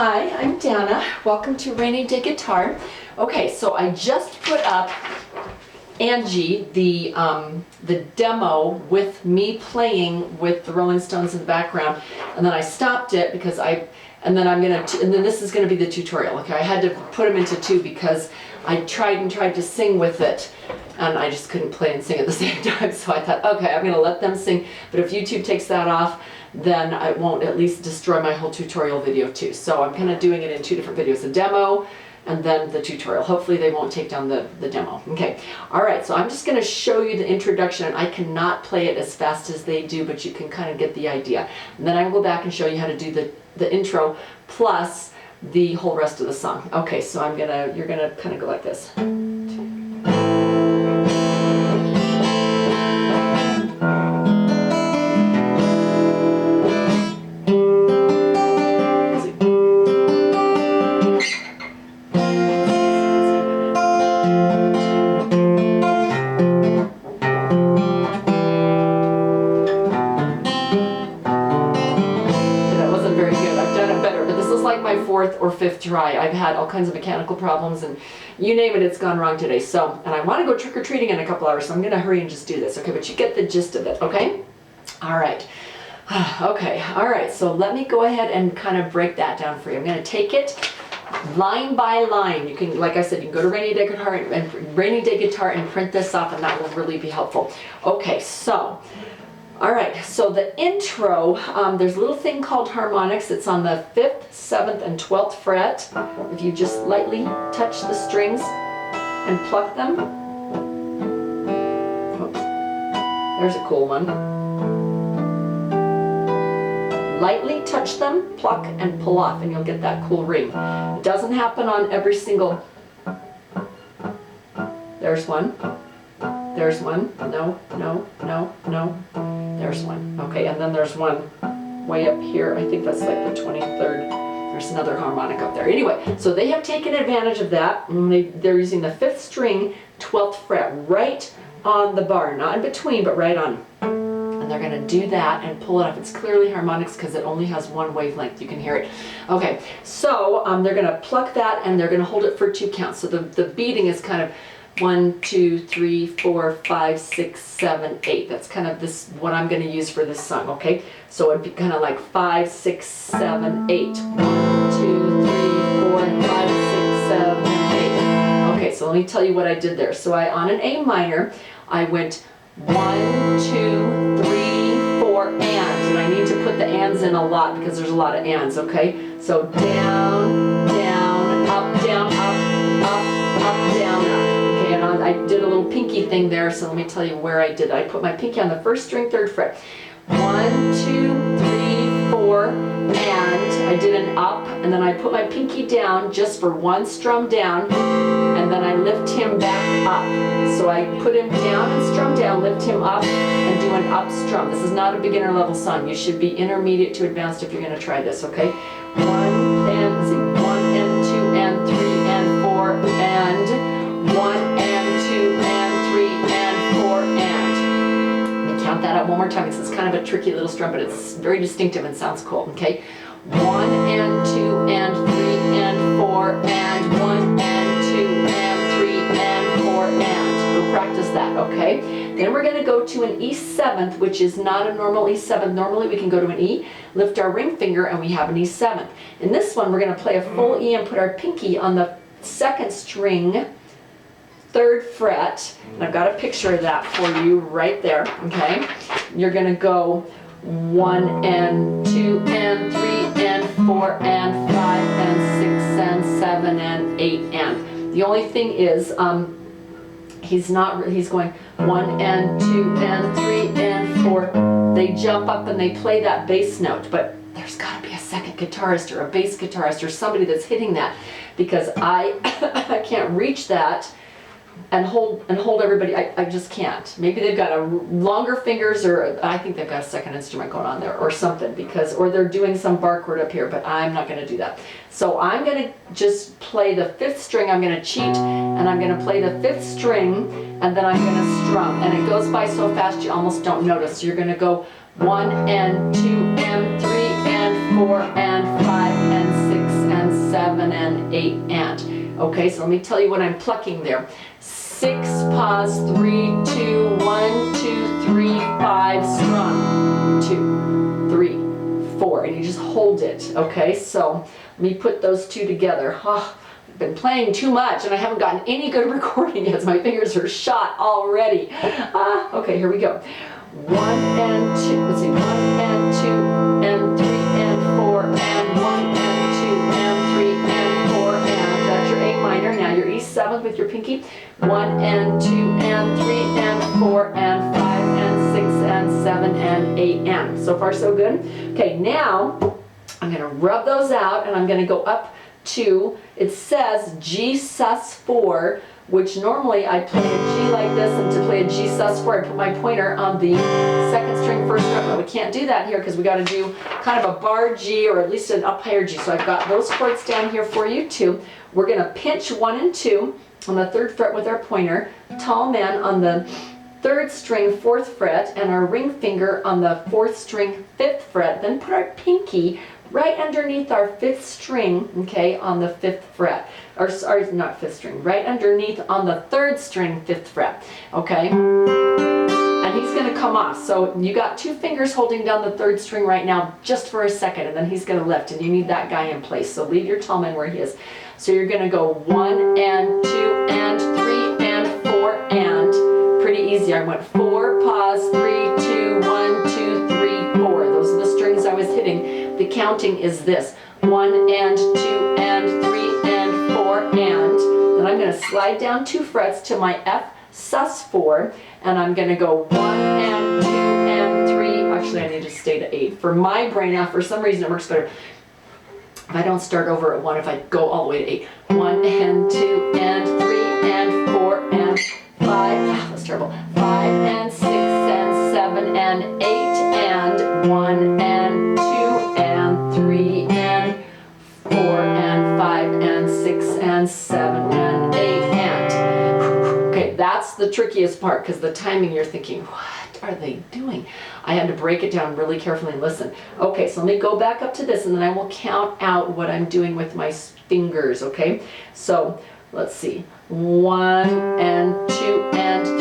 Hi, I'm Dana. Welcome to Rainy Day Guitar. Okay, so I just put up Angie, the demo with me playing with the Rolling Stones in the background, and then I stopped it because and then this is gonna be the tutorial. Okay, I had to put them into two because I tried to sing with it, and I just couldn't play and sing at the same time. So I thought, okay, I'm gonna let them sing. But if YouTube takes that off, then I won't at least destroy my whole tutorial video too. So I'm kind of doing it in two different videos: a demo and then the tutorial. Hopefully they won't take down the demo. Okay, all right, so I'm just gonna show you the introduction, and I cannot play it as fast as they do, but you can kind of get the idea. And then I will go back and show you how to do the intro plus the whole rest of the song. Okay, so you're gonna kind of go like this. My fourth or fifth try. I've had all kinds of mechanical problems, and you name it, it's gone wrong today. So, and I want to go trick-or-treating in a couple hours, so I'm going to hurry and just do this. Okay, but you get the gist of it, okay? All right. Okay, all right, so let me go ahead and kind of break that down for you. I'm going to take it line by line. You can, like I said, you can go to Rainy Day Guitar and print this off, and that will really be helpful. Okay, so all right, so the intro, there's a little thing called harmonics. It's on the 5th, 7th, and 12th fret. If you just lightly touch the strings and pluck them. Oops. There's a cool one. Lightly touch them, pluck, and pull off, and you'll get that cool ring. It doesn't happen on every single... There's one. There's one. No, no, no, no. There's one. Okay, and then there's one way up here. I think that's like the 23rd. There's another harmonic up there. Anyway, so they have taken advantage of that. And they're using the 5th string, 12th fret, right on the bar. Not in between, but right on. And they're going to do that and pull it up. It's clearly harmonics because it only has one wavelength. You can hear it. Okay, so they're going to pluck that, and they're going to hold it for 2 counts. So the beating is kind of 1, 2, 3, 4, 5, 6, 7, 8. That's kind of what I'm going to use for this song, okay? So it'd be kind of like 5, 6, 7, 8. 1, 2, 3, 4, 5, 6, 7, 8. Okay, so let me tell you what I did there. So on an A minor, I went 1, 2, 3, 4, and I need to put the ands in a lot because there's a lot of ands, okay? So down, down, up, down, up, up, up, down, up. I did a little pinky thing there, so let me tell you where I did it. I put my pinky on the 1st string, 3rd fret. 1, 2, 3, 4, and I did an up, and then I put my pinky down just for 1 strum down, and then I lift him back up. So I put him down and strum down, lift him up, and do an up strum. This is not a beginner level song. You should be intermediate to advanced if you're going to try this, okay? 1 and 2 and 3 and 4 and 1 and 2 and 3 and 4 and. Let me count that out one more time. It's kind of a tricky little strum, but it's very distinctive and sounds cool, okay? 1 and 2 and 3 and 4 and 1 and 2 and 3 and 4 and. Go practice that, okay? Then we're going to go to an E7th, which is not a normal E7th. Normally we can go to an E, lift our ring finger, and we have an E7th. In this one, we're going to play a full E and put our pinky on the 2nd string, 3rd fret, and I've got a picture of that for you right there, okay? You're going to go 1 and 2 and 3 and 4 and 5 and 6 and 7 and 8 and. The only thing is, he's going 1 and 2 and 3 and 4. They jump up and they play that bass note, but there's got to be a second guitarist or a bass guitarist or somebody that's hitting that, because I can't reach that and hold everybody. I just can't. Maybe they've got longer fingers, or I think they've got a second instrument going on there or something, or they're doing some bar chord up here, but I'm not going to do that. So I'm going to just play the 5th string. I'm going to cheat, and I'm going to play the 5th string, and then I'm going to strum, and it goes by so fast you almost don't notice. So you're going to go 1 and 2 and 3 and 4 and 5 and 6 and 8 and. Okay, so let me tell you what I'm plucking there. 6, pause, 3, 2, 1, 2, 3, 5, strum, 2, 3, 4, and you just hold it, okay? So let me put those two together. Oh, I've been playing too much and I haven't gotten any good recording yet. My fingers are shot already. Okay, here we go. 1 and 2, let's see, 1 and 2 and 3 and 4 and 1 and 2 and 3 and 4 and. That's your A minor. Now your E7 with your pinky. 1 and 2 and 3 and 4 and 5 and 6 and 7 and 8 and. So far so good. Okay, now I'm going to rub those out and I'm going to go up to, it says G sus4, which normally I play a G like this, and to play a G sus4 I put my pointer on the second string first fret, but we can't do that here because we got to do kind of a bar G or at least an up higher G. So I've got those chords down here for you too. We're going to pinch 1 and 2 on the 3rd fret with our pointer, tall man on the 3rd string 4th fret, and our ring finger on the 4th string 5th fret, then put our pinky right underneath our 5th string, okay, on the 5th fret, or sorry, not 5th string, right underneath on the 3rd string 5th fret, okay, and he's going to come off. So you got 2 fingers holding down the 3rd string right now just for a second, and then he's going to lift, and you need that guy in place. So leave your tall man where he is. So you're going to go 1 and 2 and 3 and 4 and. Pretty easy. I went 4, pause, 3, 2, 1, 2, 3, 4. Those are the strings I was hitting. The counting is this: 1 and 2 and 3 and 4 and. Then I'm going to slide down 2 frets to my F sus4, and I'm going to go 1 and 2 and 3. Actually, I need to stay to 8. For my brain now, for some reason it works better if I don't start over at 1, if I go all the way to 8. 1 and 2 and 3 and 4 and 5. That's terrible. 5 and 6 and 7 and 8 and 1 and 2 and 3 and 4 and 5 and 6 and 7 and 8 and. Okay, that's the trickiest part because the timing you're thinking, what are they doing? I had to break it down really carefully and listen. Okay, so let me go back up to this and then I will count out what I'm doing with my fingers, okay? So let's see. 1 and 2 and 3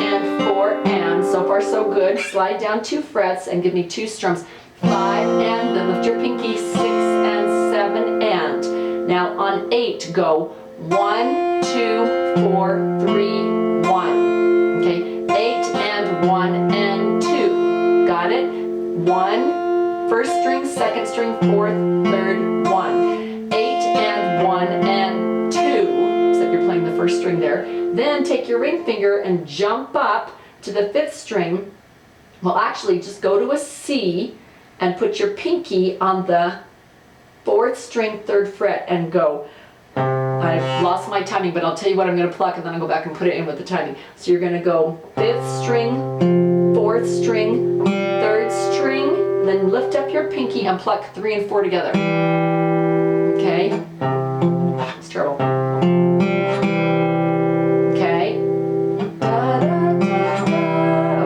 and 4 and. So far so good. Slide down 2 frets and give me 2 strums. 5 and, then lift your pinky, 6 and 7 and. Now on 8 go 1, 2, 4, 3, 1. Okay, 8 and 1 and 2. Got it? 1, first string, 2nd string, 4th, 3rd, 1. 8 and 1 and 2. Except you're playing the first string there. Then take your ring finger and jump up to the 5th string. Well, actually, just go to a C and put your pinky on the 4th string, 3rd fret and go. I've lost my timing, but I'll tell you what I'm going to pluck and then I'll go back and put it in with the timing. So you're going to go 5th string, 4th string, 3rd string, then lift up your pinky and pluck 3 and 4 together. Okay? It's terrible. Okay?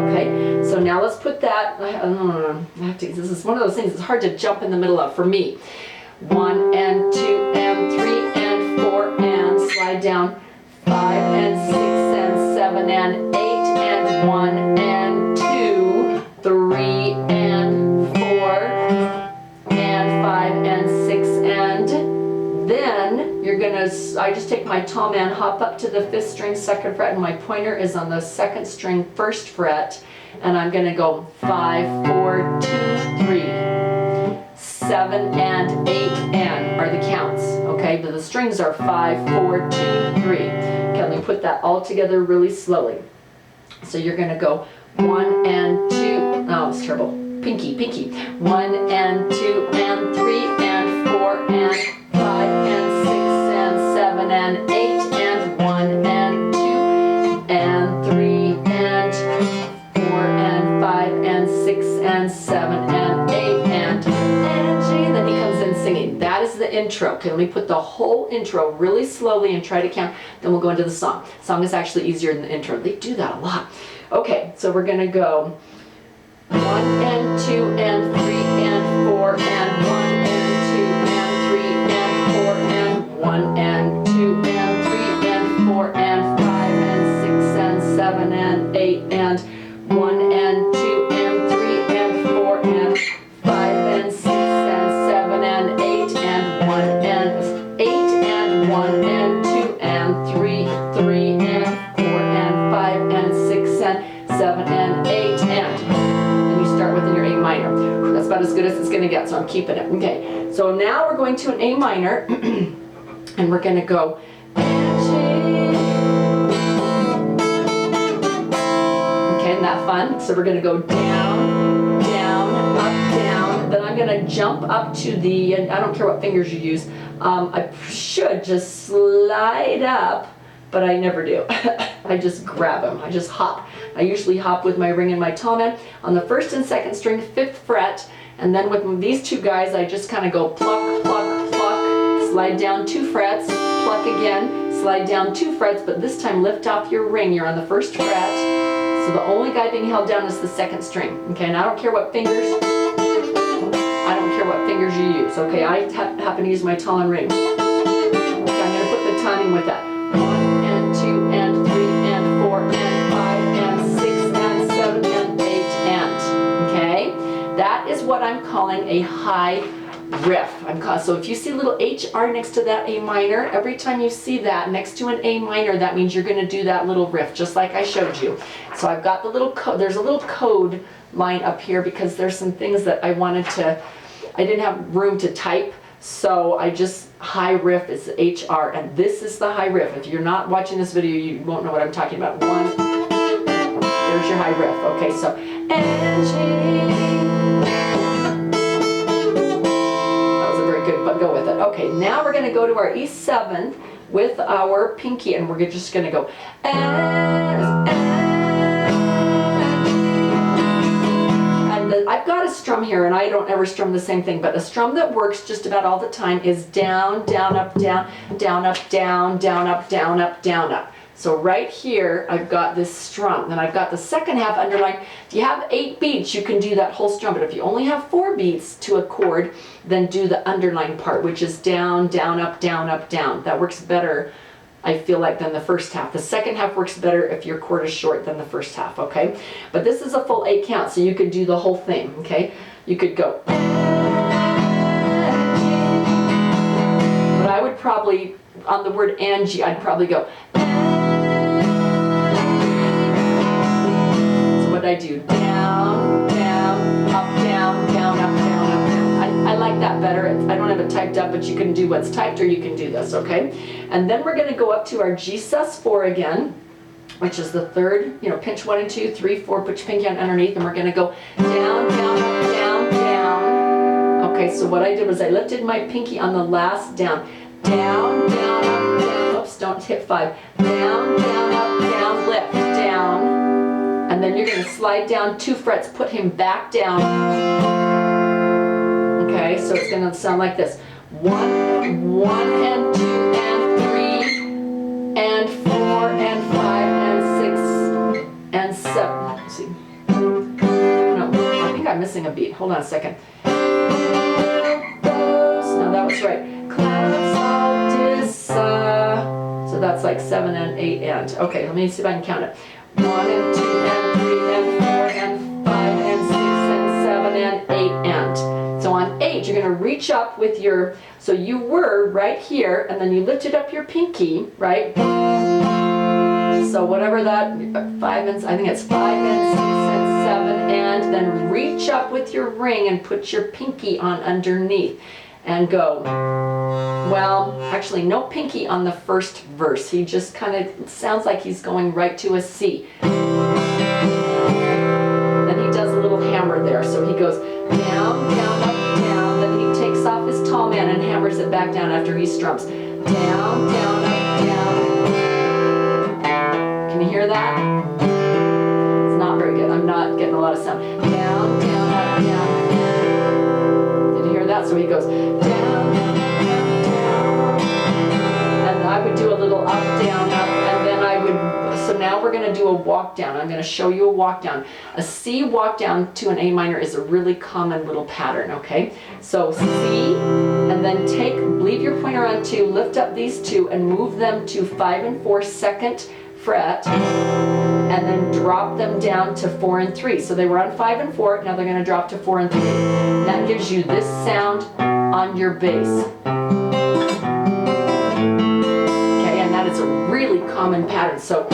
Okay, so now let's put that, this is one of those things that's hard to jump in the middle of for me. 1 and 2 and 3 and 4 and. Slide down 5 and 6 and 7 and 8 and 1 and 2, 3 and 4 and 5 and 6 and. Then you're gonna, I just take my tall man, hop up to the 5th string 2nd fret, and my pointer is on the 2nd string 1st fret, and I'm gonna go 5, 4, 2, 3. 7 and 8 and are the counts, okay? But the strings are 5, 4, 2, 3. Okay, let me put that all together really slowly. So you're going to go 1 and 2, oh, it's terrible. Pinky, pinky. 1 and 2 and 3 and 4 and 5 and 6 and 7 and 8 and 1 and 2 and 3 and 4 and 5 and 6 and 7 and 8 and. Angie, then he comes in singing. That is the intro. Okay, let me put the whole intro really slowly and try to count. Then we'll go into the song. The song is actually easier than the intro. They do that a lot. Okay, so we're going to go 1 and 2 and 3 and 4 and 1 and 2 and 3 and 4 and 1 8 and 1 and 8 and 1 and 2 and 3, 3 and 4 and 5 and 6 and 7 and 8 and you start with your A minor. That's about as good as it's going to get, so I'm keeping it. Okay, so now we're going to an A minor and we're going to go Angie. Okay, isn't that fun? So we're going to go down, down, up, down. Then I'm going to jump up to the, and I don't care what fingers you use, I should just slide up, but I never do. I just grab them, I just hop. I usually hop with my ring and my tall man on the 1st and 2nd string, 5th fret, and then with these two guys I just kind of go pluck, pluck, pluck, slide down 2 frets, pluck again, slide down 2 frets, but this time lift off your ring. You're on the 1st fret, so the only guy being held down is the 2nd string. Okay, and I don't care what fingers, you use. Okay, I happen to use my tall and ring. Okay, I'm going to put the timing with that. 1 and 2 and 3 and 4 and 5 and 6 and 7 and 8 and. Okay, that is what I'm calling a high riff. So if you see a little HR next to that A minor, every time you see that next to an A minor, that means you're going to do that little riff, just like I showed you. So I've got the little code, there's a little code line up here because there's some things that I wanted to, I didn't have room to type, so I just, high riff is HR, and this is the high riff. If you're not watching this video, you won't know what I'm talking about. There's your high riff. Okay, so Angie. That was a very good, but go with it. Okay, now we're going to go to our E7 with our pinky, and we're just going to go I've got a strum here, and I don't ever strum the same thing, but a strum that works just about all the time is down, down, up, down, down, up, down, down, up, down, up, down, up. So right here, I've got this strum, and I've got the second half underlined. If you have 8 beats, you can do that whole strum, but if you only have 4 beats to a chord, then do the underlined part, which is down, down, up, down, up, down. That works better, I feel like, than the first half. The second half works better if your chord is short than the first half, okay? But this is a full 8 count, so you could do the whole thing, okay? You could go. But I would probably, on the word Angie, I'd probably go. So what I do, down, down, up, down, down, up, down, up, down. I like that better. I don't have it typed up, but you can do what's typed, or you can do this, okay? And then we're going to go up to our G sus4 again, which is the 3rd, pinch 1 and 2, 3, 4, put your pinky on underneath, and we're going to go down, down, up, down, down. Okay, so what I did was I lifted my pinky on the last down. Down, down, up, down. Oops, don't hit 5. Down, down, up, down, lift, down. And then you're going to slide down 2 frets, put him back down. Okay, so it's going to sound like this. 1 and 2 and 3 and 4 and 5 and 6 and 7. Let's see. No, I think I'm missing a beat. Hold on a second. No, that was right. So that's like 7 and 8 and. Okay, let me see if I can count it. 1 and 2 and 3 and 4 and 5 and 6 and 7 and 8 and. So on 8, you're going to reach up with your, so you were right here, and then you lifted up your pinky, right? So whatever that, 5 and, I think it's 5 and 6 and 7 and, then reach up with your ring and put your pinky on underneath and go. Well, actually no pinky on the first verse. He just kind of sounds like he's going right to a C. Then he does a little hammer there, so he goes down, down, up, down, then he takes off his tall man and hammers it back down after he strums. Down, down, up, down. Can you hear that? It's not very good. I'm not getting a lot of sound. Down, down, up, down. Did you hear that? So he goes down, down, down. And I would do a little up, down, up, and then I would, so now we're going to do a walk down. I'm going to show you a walk down. A C walk down to an A minor is a really common little pattern, okay? So C, and then leave your pointer on 2, lift up these 2, and move them to 5 and 4 2nd fret, and then drop them down to 4 and 3. So they were on 5 and 4, now they're going to drop to 4 and 3. That gives you this sound on your bass. Okay, and that is a really common pattern. So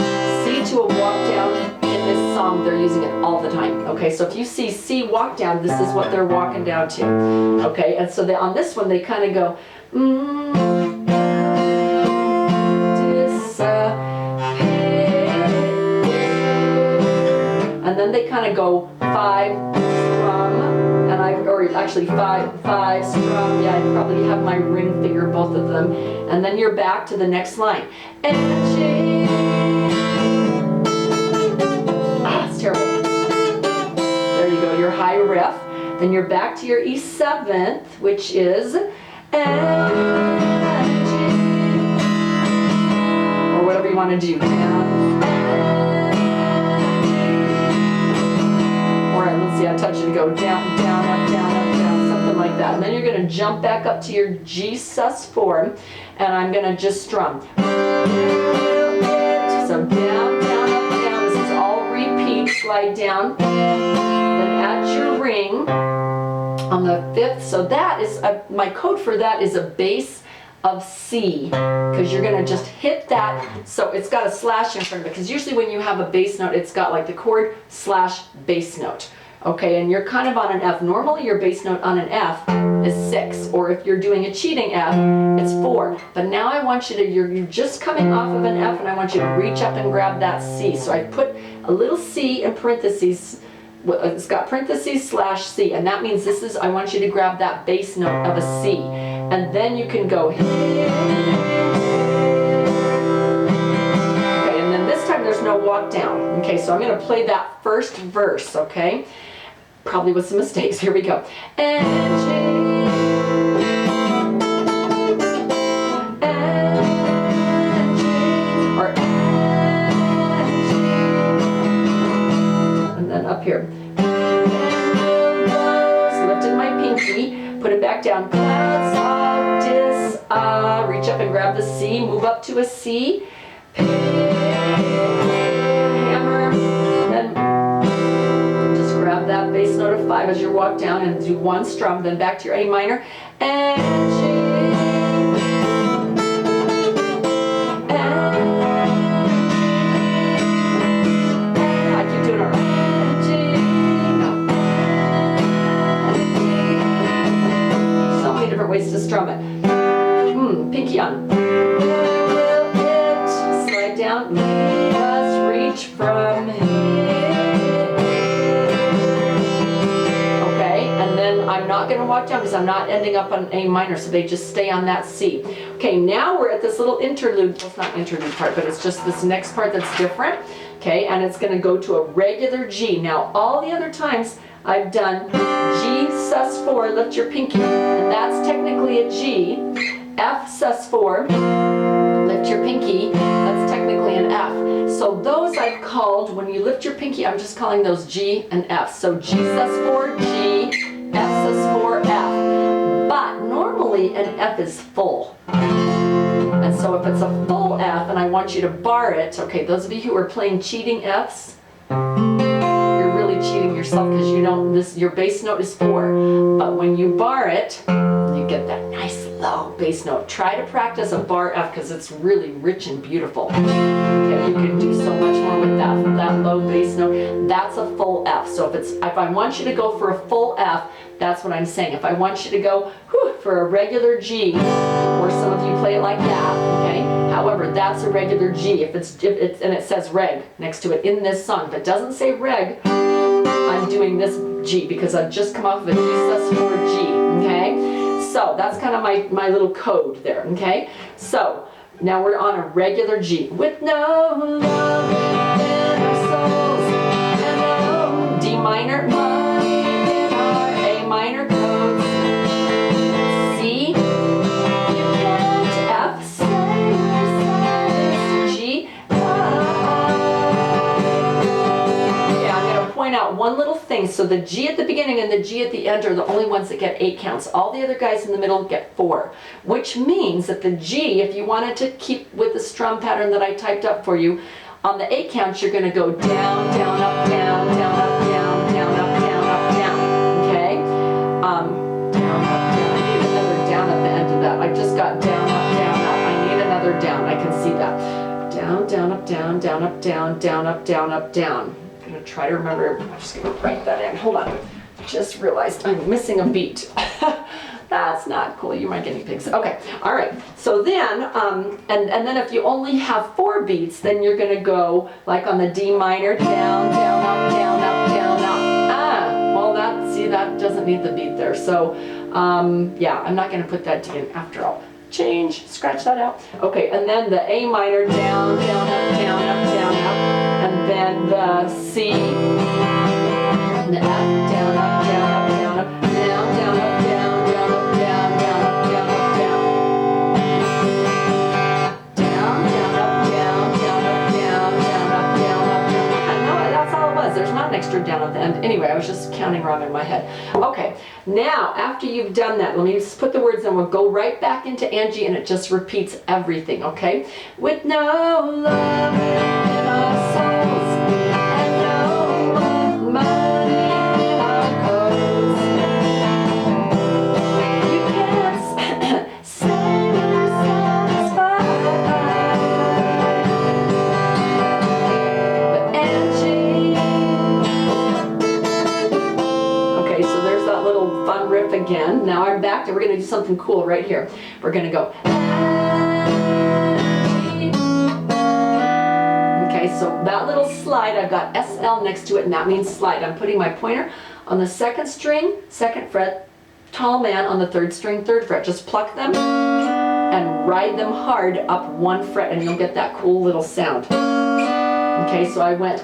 C to a walk down in this song, they're using it all the time. Okay, so if you see C walk down, this is what they're walking down to. Okay, and so on this one, they kind of go, and then they kind of go 5 strum, or actually 5 strum. Yeah, I probably have my ring finger, both of them. And then you're back to the next line. Angie. It's terrible. There you go, your high riff. Then you're back to your E7th, which is Angie. Or whatever you want to do. Let's see, I touch it, go down, down, up, down, up, down, something like that. And then you're going to jump back up to your G sus4, and I'm going to just strum. So down, down, up, down. This is all repeat, slide down. Then at your ring on the 5th. So that is, my code for that is a bass of C, because you're going to just hit that, so it's got a slash in front of it, because usually when you have a bass note, it's got like the chord slash bass note. Okay, and you're kind of on an F. Normally your bass note on an F is 6, or if you're doing a cheating F, it's 4. But now I want you to, you're just coming off of an F, and I want you to reach up and grab that C. So I put a little C in parentheses. It's got parentheses slash C, and that means this is, I want you to grab that bass note of a C. And then you can go here. Okay, and then this time there's no walk down. Okay, so I'm going to play that first verse, okay? Probably with some mistakes. Here we go. Angie, Angie, or Angie. And then up here. Lifted my pinky, put it back down. Clouds of dis, reach up and grab the C, move up to a C. Hammer, then just grab that bass note of 5 as you walk down and do 1 strum, then back to your A minor. Angie, I keep doing it right. Angie, so many different ways to strum it. Pinky on. Slide down. Let's reach from here. Okay, and then I'm not going to walk down because I'm not ending up on A minor, so they just stay on that C. Okay, now we're at this little interlude. Well, it's not interlude part, but it's just this next part that's different. Okay, and it's going to go to a regular G. Now, all the other times I've done G sus4, lift your pinky, and that's technically a G. F sus4, lift your pinky, that's technically an F. So those I've called, when you lift your pinky, I'm just calling those G and F. So G sus4, G, F sus4, F. But normally an F is full. And so if it's a full F and I want you to bar it, okay, those of you who are playing cheating Fs, you're really cheating yourself because you don't, your bass note is 4. But when you bar it, you get that nice low bass note. Try to practice a bar F because it's really rich and beautiful. Okay, you can do so much more with that low bass note. That's a full F. So if I want you to go for a full F, that's what I'm saying. If I want you to go for a regular G, or some of you play it like that, okay? However, that's a regular G. If it's and it says reg next to it in this song. If it doesn't say reg, I'm doing this G because I've just come off of a G sus4 G, okay? So that's kind of my little code there, okay? So now we're on a regular G with no love in our souls and no D minor, money in our A minor codes. C, you can't F, say yourself, G, yeah, I'm going to point out one little thing. So the G at the beginning and the G at the end are the only ones that get 8 counts. All the other guys in the middle get 4, which means that the G, if you wanted to keep with the strum pattern that I typed up for you, on the 8 counts you're going to go down, down, up, down, down, up, down, down, up, down, up, down. Okay? Down, up, down. I need another just got down, up, down, up. I need another down. I can see that. Down, down, up, down, down, up, down, down, up, down, up, down. I'm gonna try to remember. I'm just gonna write that in. Hold on. Just realized I'm missing a beat. That's not cool. You're my guinea pigs. Okay. All right. So then, and then if you only have 4 beats, then you're gonna go like on the D minor, down, down, up, down, up, down, up. Well, that doesn't need the beat there. So, yeah, I'm not gonna put that in after all. Change, scratch that out. Okay, and then the A minor, down, down, up, down, up, down, up, and then the C, and the F, down, up, down, up, down, up, down, down, up, down, down, up, down, down, up, down, up, down, down, down, up, down, down, up, down, down, up, down, up, down. No, that's all it was. There's not an extra down at the end. Anyway, I was just counting wrong in my head. Okay, now after you've done that, let me just put the words in. We'll go right back into Angie, and it just repeats everything. Okay, with no love in our souls and no money in our coats, you can't say we're satisfied. But Angie. Okay, so there's that little fun riff again. Now I'm back, and we're going to do something cool right here. We're going to go. Okay, so that little slide, I've got SL next to it, and that means slide. I'm putting my pointer on the 2nd string, 2nd fret, tall man on the 3rd string, 3rd fret. Just pluck them and ride them hard up 1 fret, and you'll get that cool little sound. Okay, so I went,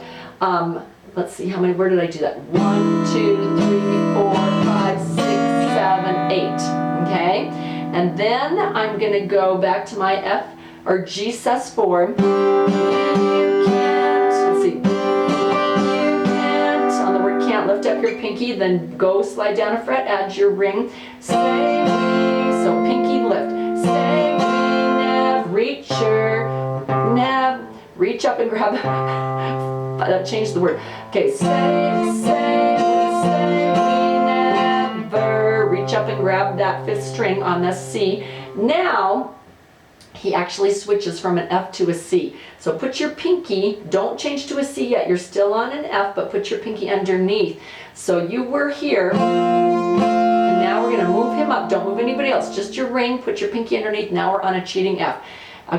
let's see, where did I do that? 1, 2, 3, 4, 5, 6, 7, 8. Okay, and then I'm gonna go back to my F or G sus form. Let's see. You can't, on the word can't, lift up your pinky, then go slide down a fret, add your ring. Say we, so pinky lift. Say we nev, reach your nev, reach up and grab. That changed the word. Okay, say we never, reach up and grab that 5th string on the C. Now, he actually switches from an F to a C. So put your pinky, don't change to a C yet, you're still on an F, but put your pinky underneath. So you were here, and now we're gonna move him up. Don't move anybody else, just your ring, put your pinky underneath. Now we're on a cheating F.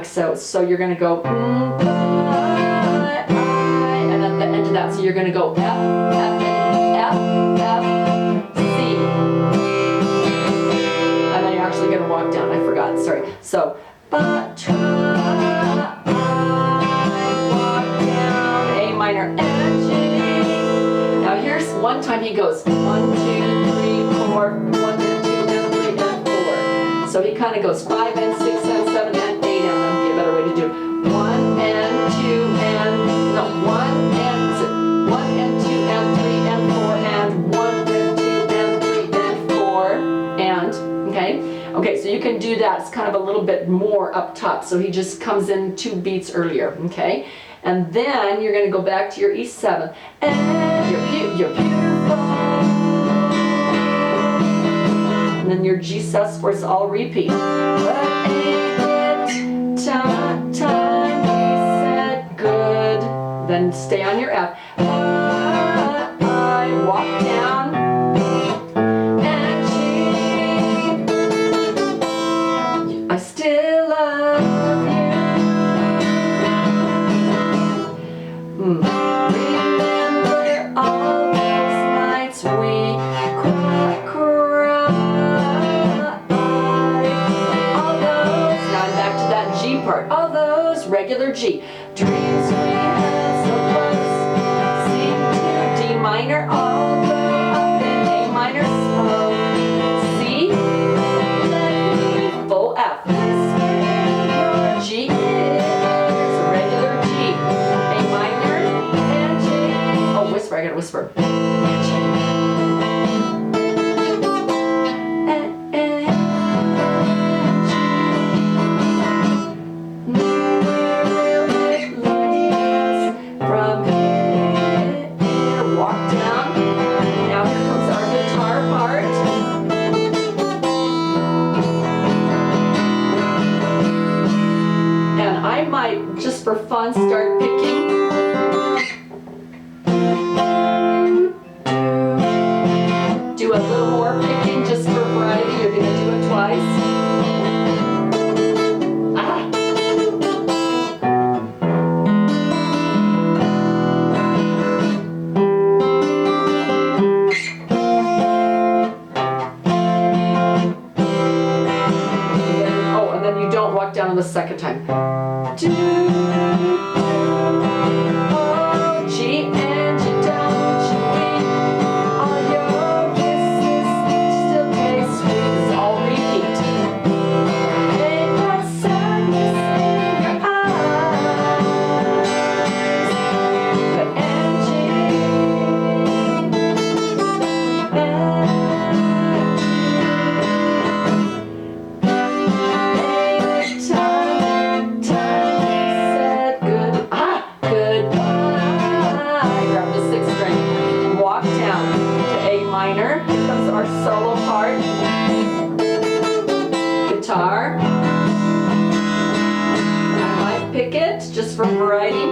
So you're gonna go, and at the end of that, so you're gonna go F, F, F, F, C. And then you're actually gonna walk down, I forgot, sorry. So, but try, I walk down, A minor, Angie. Now here's one time he goes 1, 2, 3, 4, 1 and 2 and 3 and 4. So he kind of goes 5 and 6 and 7 and 8, and that'd be a better way to do it. 1 and 2 and, no, 1 and 2 and 3 and 4 and 1 and 2 and 3 and 4 and, okay? Okay, so you can do that. It's kind of a little bit more up top. So he just comes in 2 beats earlier, okay? And then you're going to go back to your E7. And you're beautiful. And then your G sus4s all repeat. But ain't it time we said good. Then stay on your F. I walk down. I still love you. Remember all those nights we cried. All those, now I'm back to that G part. All those, regular G. Dreams we had so close. C to D minor, all the up in A minor slow. C, full F. G is a regular G. A minor and G. Oh, whisper, I gotta whisper. just for fun, start picking. Do a little more picking just for variety. You're going to do it twice. Down on the second time. Do, oh, G and G down, G. All your kisses still taste sweet. It's all repeat. Ain't that sadness in your eyes? But Angie, our solo part, guitar. I might pick it just for variety.